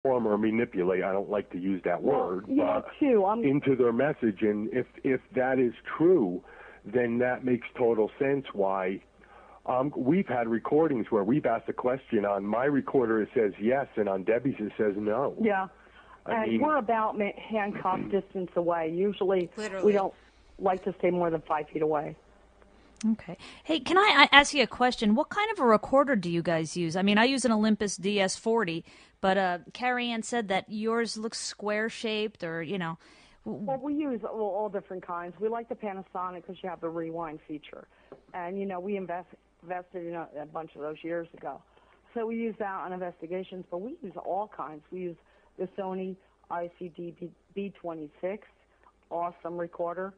or manipulate, I don't like to use that word, but into their message. And if that is true, then that makes total sense why we've had recordings where we've asked a question. On my recorder it says yes, and on Debbie's it says no. Yeah. I mean, we're about handcuff distance away. Usually we don't like to stay more than 5 feet away. Okay. Hey, can I ask you a question? What kind of a recorder do you guys use? I mean, I use an Olympus DS40, but Carrie Ann said that yours looks square-shaped or, you know. Well, we use all different kinds. We like the Panasonic because you have the rewind feature. And, you know, we invested in a bunch of those years ago. So we use that on investigations, but we use all kinds. We use the Sony ICD B26, awesome recorder.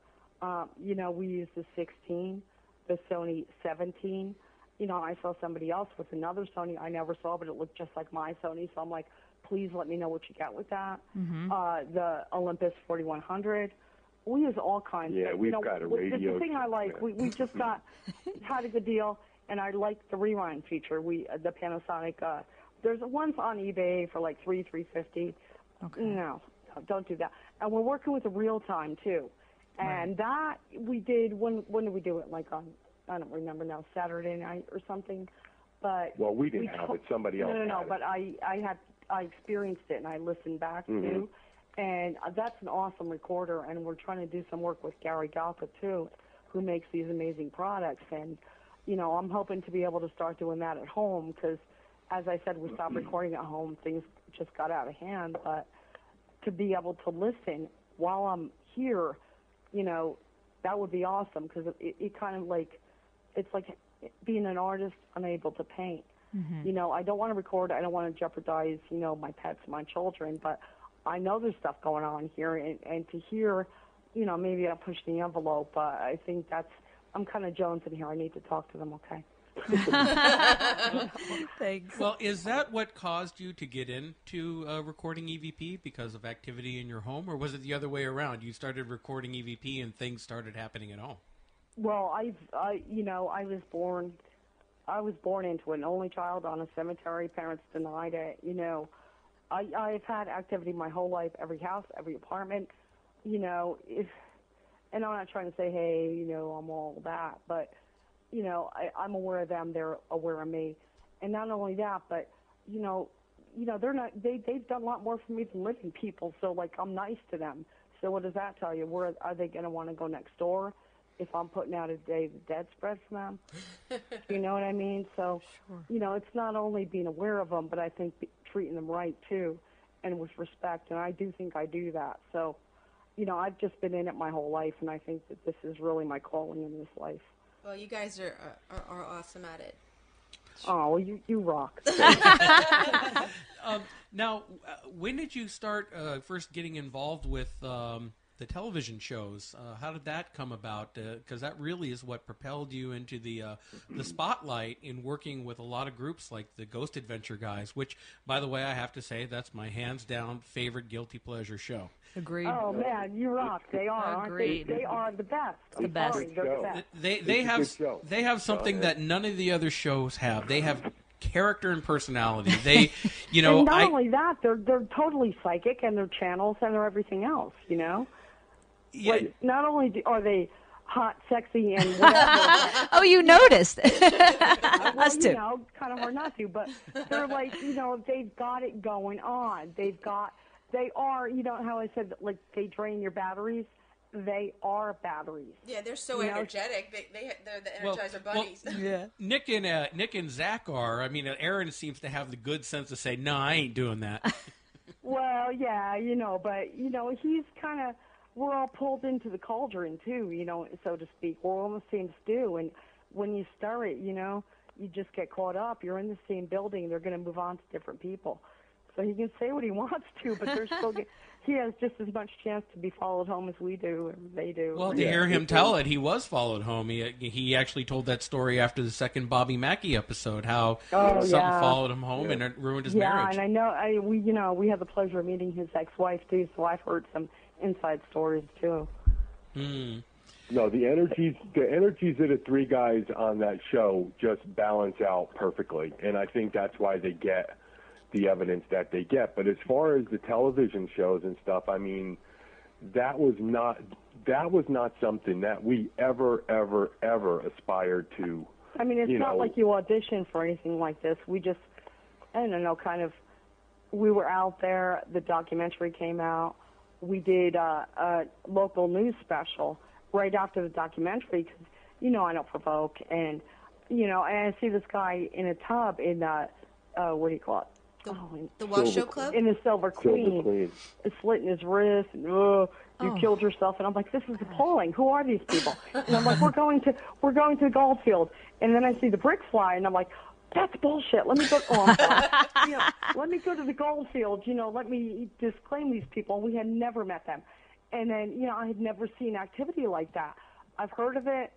You know, we use the 16. The Sony 17. You know, I saw somebody else with another Sony I never saw, but it looked just like my Sony. So I'm like, please let me know what you got with that. The Olympus 4100. We use all kinds. Yeah, we've got a radio. The thing I like, we just had a good deal, and I like the rewind feature. The Panasonic. There's ones on eBay for like $350. Okay. No, don't do that. And we're working with the real time too. And that we did, when did we do it? Like on, I don't remember now, Saturday night or something. But well, we didn't have it. Somebody else had it. But I experienced it and I listened back too. And that's an awesome recorder. And we're trying to do some work with Gary Galka too, who makes these amazing products. And, you know, I'm hoping to be able to start doing that at home because, as I said, we stopped recording at home. Things just got out of hand. But to be able to listen while I'm here, you know, that would be awesome because it kind of like, it's like being an artist unable to paint. You know, I don't want to record. I don't want to jeopardize, you know, my pets, my children, but I know there's stuff going on here. And to hear, you know, maybe I'll push the envelope, but I think I'm kind of jonesing here. I need to talk to them, okay? Thanks. Well, is that what caused you to get into recording EVP because of activity in your home, or was it the other way around? You started recording EVP and things started happening at home. Well, I was born into an only child on a cemetery. Parents denied it. You know, I've had activity my whole life, every house, every apartment. You know, and I'm not trying to say, hey, you know, I'm all that, but you know, I'm aware of them. They're aware of me, and not only that, but you know, they're not. They've done a lot more for me than living people. So like, I'm nice to them. So what does that tell you? Where are they going to want to go next door if I'm putting out a Day of the Dead spread for them? You know what I mean? So, you know, it's not only being aware of them, but I think treating them right too, and with respect. And I do think I do that. So, you know, I've just been in it my whole life, and I think that this is really my calling in this life. Well, you guys are awesome at it. Oh, well, you rock. Now, when did you start first getting involved with the television shows? How did that come about? Because that really is what propelled you into the spotlight in working with a lot of groups like the Ghost Adventure guys, which, by the way, I have to say, that's my hands-down favorite guilty pleasure show. Agreed. Oh, man, you rock. They are. Agreed. They are the best. The best. Sorry, they're the best. They have something that none of the other shows have. They have character and personality. They, you know, and not only that, they're totally psychic, and they're channels, and they're everything else. You know. Yeah. Like, not only are they hot, sexy, and whatever. Oh, you noticed. Well, Us too. You know, kind of hard not to, but they're like, you know, they've got it going on. They are, you know how I said, like, they drain your batteries? They are batteries. Yeah, they're so energetic. They're the Energizer bunnies. Well, yeah. Nick and Zach are. I mean, Aaron seems to have the good sense to say, no, I ain't doing that. Well, yeah, you know, but, you know, he's kind of, we're all pulled into the cauldron, too, you know, so to speak. We're all in the same stew, and when you stir it, you know, you just get caught up. You're in the same building. They're going to move on to different people. So he can say what he wants to, but they're still he has just as much chance to be followed home as we do, or they do. Well, to hear him tell it, he was followed home. He actually told that story after the second Bobby Mackey episode, how something followed him home and it ruined his marriage. Yeah, and I know, we had the pleasure of meeting his ex-wife, too, so I've heard some inside stories, too. No, the energies of the three guys on that show just balance out perfectly, and I think that's why they get the evidence that they get. But as far as the television shows and stuff, I mean, that was not something that we ever aspired to. I mean, it's not like you auditioned for anything like this. We just, I don't know, we were out there. The documentary came out. We did a local news special right after the documentary because, I don't provoke. And, and I see this guy in a tub in what do you call it? The Washoe Club? In the Silver Queen. Slitting his wrist. And, you killed yourself. And I'm like, this is appalling. Who are these people? And I'm like, we're going to the Goldfield. And then I see the brick fly, and I'm like, that's bullshit. Let me go. I'm sorry. Let me go to the Goldfield. Let me disclaim these people. We had never met them. And then, I had never seen activity like that. I've heard of it.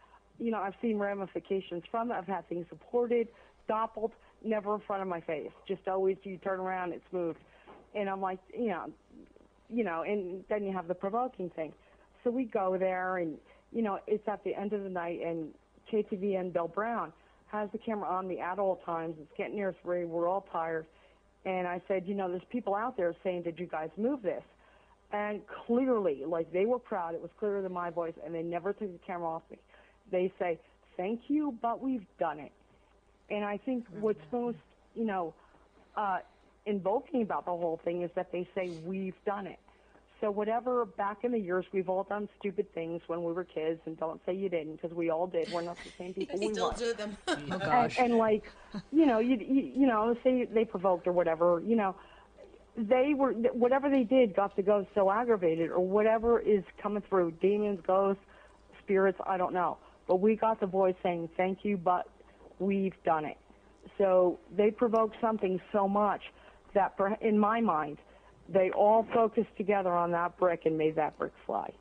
I've seen ramifications from it. I've had things reported, doppeled, never in front of my face. Just always you turn around, it's moved. And I'm like, and then you have the provoking thing. So we go there, and, it's at the end of the night, and KTVN Bill Brown has the camera on me at all times. It's getting near 3. We're all tired. And I said, there's people out there saying, did you guys move this? And clearly, like, they were proud. It was clearer than my voice, and they never took the camera off me. They say, thank you, but we've done it. And I think what's most, invoking about the whole thing is that they say, we've done it. So whatever, back in the years, we've all done stupid things when we were kids, and don't say you didn't, because we all did. We're not the same people we still were. do them. Oh, gosh. And like, say they provoked or whatever, they were, whatever they did got the ghost so aggravated, or whatever is coming through, demons, ghosts, spirits, I don't know. But we got the voice saying, thank you, but we've done it. So they provoked something so much that, in my mind, they all focused together on that brick and made that brick fly.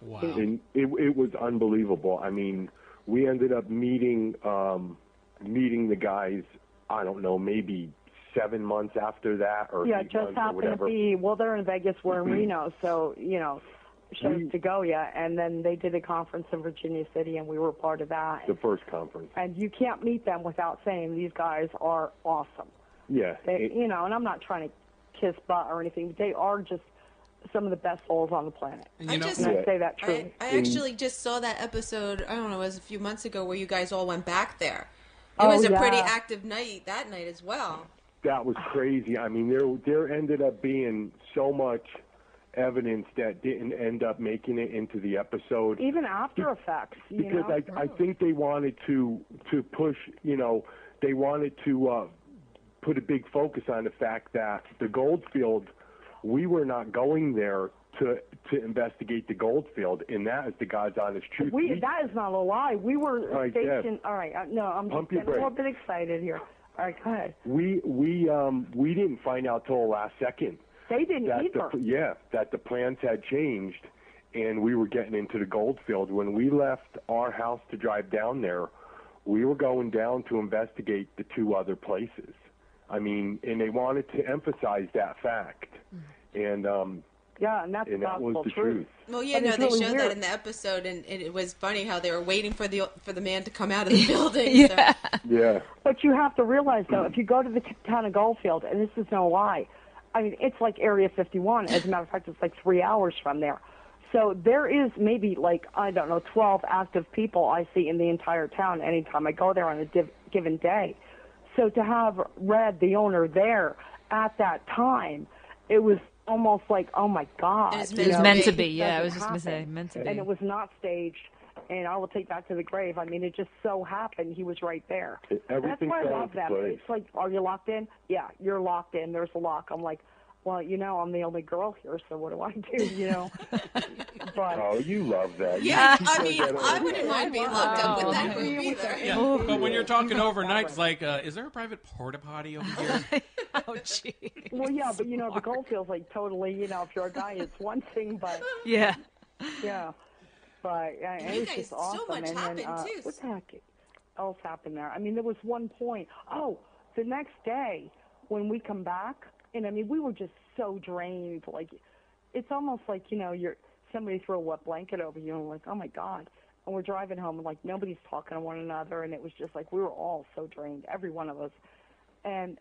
Wow. And it was unbelievable. I mean, we ended up meeting the guys, I don't know, maybe 7 months after that, or yeah, just happened to be, well, they're in Vegas, we're in Reno, so, shows to go yet. And then they did a conference in Virginia City, and we were part of that. The first conference. And you can't meet them without saying these guys are awesome. Yeah. And I'm not trying to kiss butt or anything, but they are just some of the best souls on the planet. And I say that truly. I actually just saw that episode, I don't know, it was a few months ago, where you guys all went back there. It was a pretty active night that night as well. That was crazy. I mean, there ended up being so much evidence that didn't end up making it into the episode. Even after effects, because I think they wanted to push, they wanted to put a big focus on the fact that the Goldfield, we were not going there to investigate the Goldfield, and that is the God's honest truth. That is not a lie. We were stationed. All right, no, I'm just getting a little bit excited here. All right, go ahead. We didn't find out till the last second. They didn't either. That the plans had changed, and we were getting into the Goldfield. When we left our house to drive down there, we were going down to investigate the 2 other places. I mean, and they wanted to emphasize that fact. And and that was the truth. Well, yeah, no, they showed that in the episode, and it was funny how they were waiting for the man to come out of the building. Yeah. So. Yeah. But you have to realize, though, if you go to the town of Goldfield, and this is no lie, I mean, it's like Area 51. As a matter of fact, it's like 3 hours from there. So there is maybe 12 active people I see in the entire town anytime I go there on a given day. So to have Red, the owner, there at that time, it was almost like, oh my God. It was meant to be, yeah. I was just going to say, meant to be. And it was not staged. And I will take that to the grave. I mean, it just so happened he was right there. Everything That's why I love into them. place. It's like, are you locked in? Yeah, you're locked in. There's a lock. I'm like, well, I'm the only girl here, so what do I do, But, oh, you love that. Yeah, I mean, I wouldn't mind being locked up with that group either. Yeah, but when you're talking overnight, it's like, is there a private porta potty over here? Oh, gee. Well, yeah, but, the Goldfield's like totally, if you're a guy, it's one thing, but. Yeah. Yeah. But it was just awesome. So much and happened, then, too. What the heck else happened there? I mean, there was one point. Oh, the next day when we come back, and I mean, we were just so drained. Like, it's almost like, somebody threw a wet blanket over you and like, oh my God. And we're driving home and like nobody's talking to one another. And it was just like, we were all so drained, every one of us. And,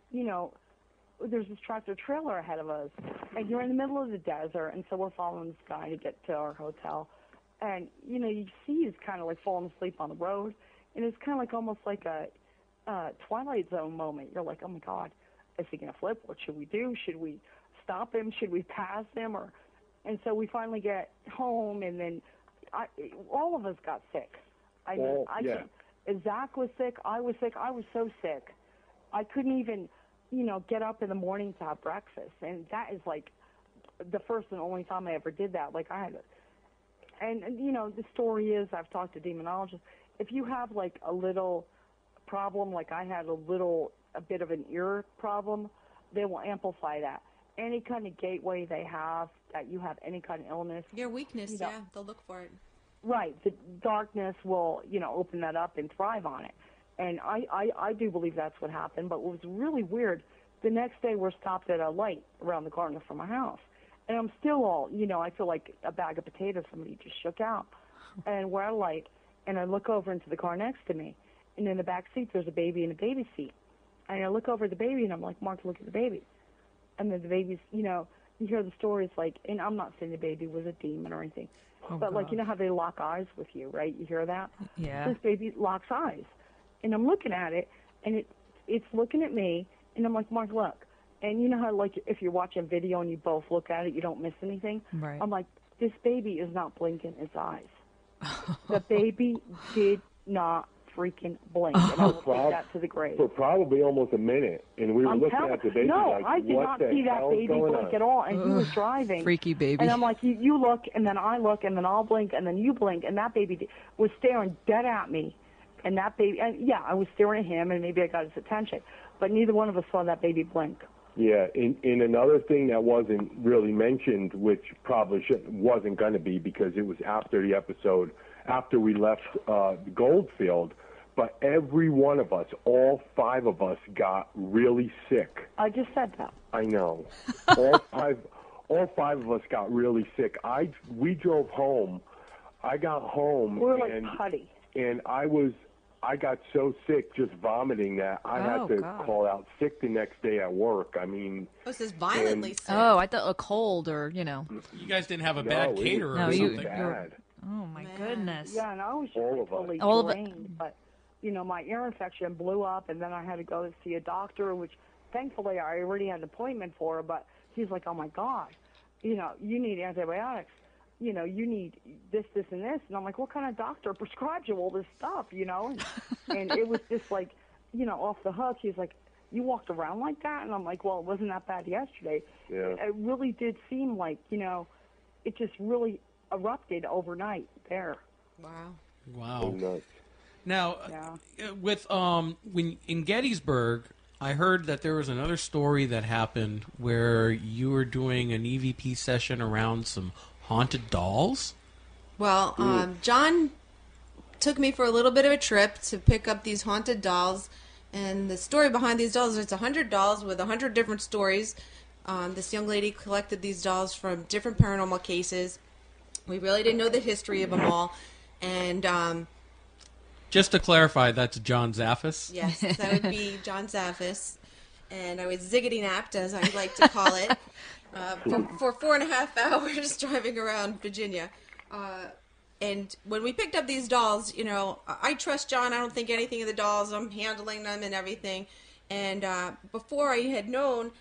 there's this tractor trailer ahead of us, and you're in the middle of the desert, and so we're following this guy to get to our hotel. And, you know, you see he's kind of like falling asleep on the road, and it's kind of like almost like a Twilight Zone moment. You're like, oh, my God, is he going to flip? What should we do? Should we stop him? Should we pass him? And so we finally get home, and then all of us got sick. Zach was sick. I was sick. I was so sick. I couldn't even, you know, get up in the morning to have breakfast. And that is, like, the first and only time I ever did that. Like, I had and, you know, the story is, I've talked to demonologists, if you have, like, a little problem, like I had a bit of an ear problem, they will amplify that. Any kind of gateway they have, that you have any kind of illness. Your weakness, you know, yeah, they'll look for it. Right. The darkness will, you know, open that up and thrive on it. And I do believe that's what happened. But what was really weird, the next day we're stopped at a light around the corner from my house. And I'm still all, you know, I feel like a bag of potatoes somebody just shook out. And we're at a light, and I look over into the car next to me. And in the back seat, there's a baby in a baby seat. And I look over at the baby, and I'm like, Mark, look at the baby. And then the baby's, you know, you hear the stories like, and I'm not saying the baby was a demon or anything, but like, you know how they lock eyes with you, right? You hear that? Yeah. This baby locks eyes. And I'm looking at it, and it's looking at me, and I'm like, Mark, look. And you know how, like, if you're watching video and you both look at it, you don't miss anything? Right. I'm like, this baby is not blinking its eyes. The baby did not freaking blink, and I will take that to the grave. For probably almost a minute, and we were looking at the baby like, I did not see that baby blink at all, and he was driving. Freaky baby. And I'm like, you look, and then I look, and then I'll blink, and then you blink, and that baby was staring dead at me. And that baby, and yeah, I was staring at him, and maybe I got his attention, but neither one of us saw that baby blink. Yeah, in another thing that wasn't really mentioned, which probably wasn't going to be because it was after the episode, after we left the Goldfield, but every one of us, all 5 of us, got really sick. I just said that. I know. all five of us got really sick. We drove home. I got home. We were like putty. And I got so sick just vomiting that I had to call out sick the next day at work. I mean... Oh, so it's violently sick. Oh, I thought a cold or, you know. You guys didn't have a bad caterer or something. Bad. Oh, my goodness. Yeah, and I was just totally drained. But, you know, my ear infection blew up, and then I had to go see a doctor, which thankfully I already had an appointment for, but he's like, oh, my God, you know, you need antibiotics. You know, you need this, this, and this. And I'm like, what kind of doctor prescribes you all this stuff, you know? And it was just like, you know, off the hook. He's like, you walked around like that? And I'm like, well, it wasn't that bad yesterday. Yeah. It really did seem like, you know, it just really erupted overnight there. Wow. Now, with when in Gettysburg, I heard that there was another story that happened where you were doing an EVP session around some haunted dolls? Well, John took me for a little bit of a trip to pick up these haunted dolls, and the story behind these dolls is it's 100 dolls with 100 different stories. This young lady collected these dolls from different paranormal cases. We really didn't know the history of them all, and just to clarify, that's John Zaffis? Yes, that would be John Zaffis, and I was ziggity-napped, as I like to call it. For 4.5 hours driving around Virginia. And when we picked up these dolls, you know, I trust John. I don't think anything of the dolls. I'm handling them and everything. And before I had known,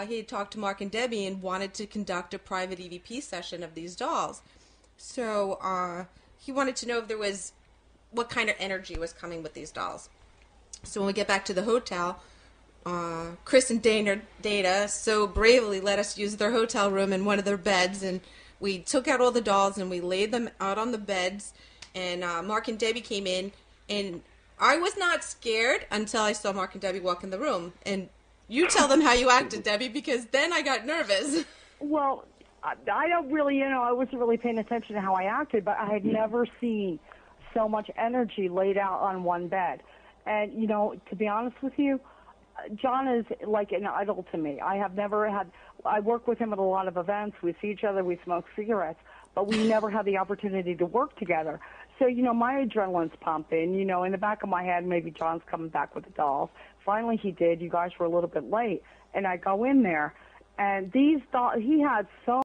he had talked to Mark and Debby and wanted to conduct a private EVP session of these dolls. So he wanted to know if there was, what kind of energy was coming with these dolls. So when we get back to the hotel, Chris and Dana so bravely let us use their hotel room in one of their beds, and we took out all the dolls and we laid them out on the beds, and Mark and Debby came in, and I was not scared until I saw Mark and Debby walk in the room. And you tell them how you acted, Debbie, because then I got nervous. Well, I don't really, you know, I wasn't really paying attention to how I acted, but I had never seen so much energy laid out on one bed. And, you know, to be honest with you, John is like an idol to me. I work with him at a lot of events. We see each other, we smoke cigarettes, but we never had the opportunity to work together. So, you know, my adrenaline's pumping. You know, in the back of my head, maybe John's coming back with the dolls. Finally, he did. You guys were a little bit late. and I go in there, and he had so